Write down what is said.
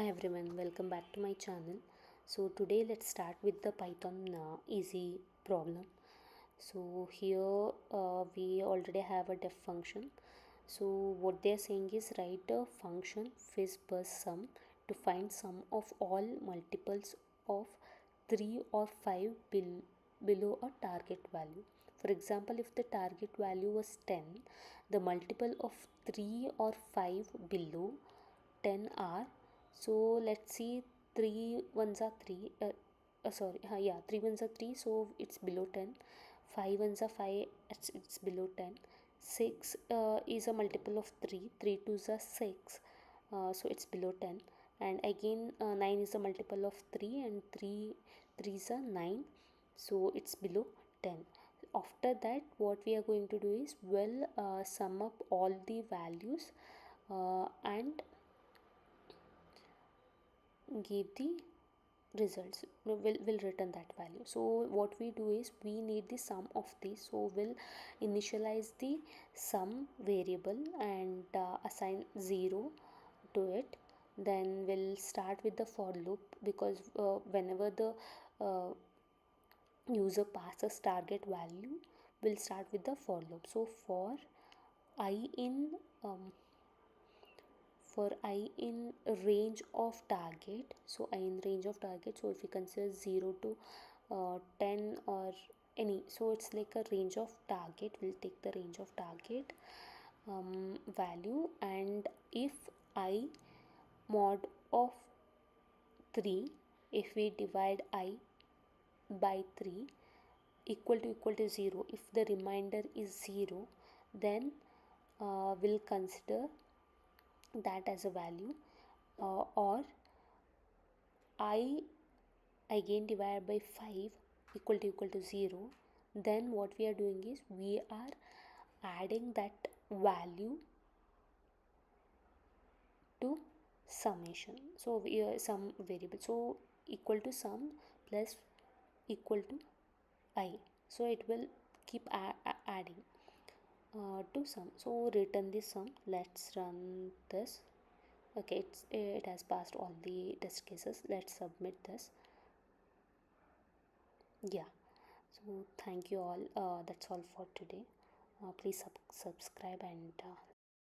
Hi everyone, welcome back to my channel. So today let's start with the Python easy problem. So here we already have a def function. So what they are saying is write a function fizz buzz sum to find sum of all multiples of 3 or 5 below a target value. For example, if the target value was 10, the multiple of 3 or 5 below 10 are, so let's see, 3 ones are 3 3 ones are 3, so it's below 10. 5 ones are 5, it's below 10. 6 is a multiple of 3, 3 twos are 6, so it's below 10. And again 9 is a multiple of 3 and 3 threes are 9, so it's below 10. After that, what we are going to do is sum up all the values and give the results. Will return that value. So what we do is we need the sum of these, so we'll initialize the sum variable and assign 0 to it. Then we'll start with the for loop, because whenever the user passes target value, we'll start with the for loop. So for I in range of target, so I in range of target, so if we consider 0 to 10 or any, so it's like a range of target, we'll take the range of target value. And if I mod of 3, if we divide I by 3 equal to 0, if the remainder is 0, then we'll consider that as a value, or I again divide by 5 equal to 0, then what we are doing is we are adding that value to summation. So we sum variable, so equal to sum plus equal to I, so it will keep adding to sum. So return this sum. Let's run this. Okay, it has passed all the test cases. Let's submit this. Yeah, so thank you all. That's all for today. Please subscribe and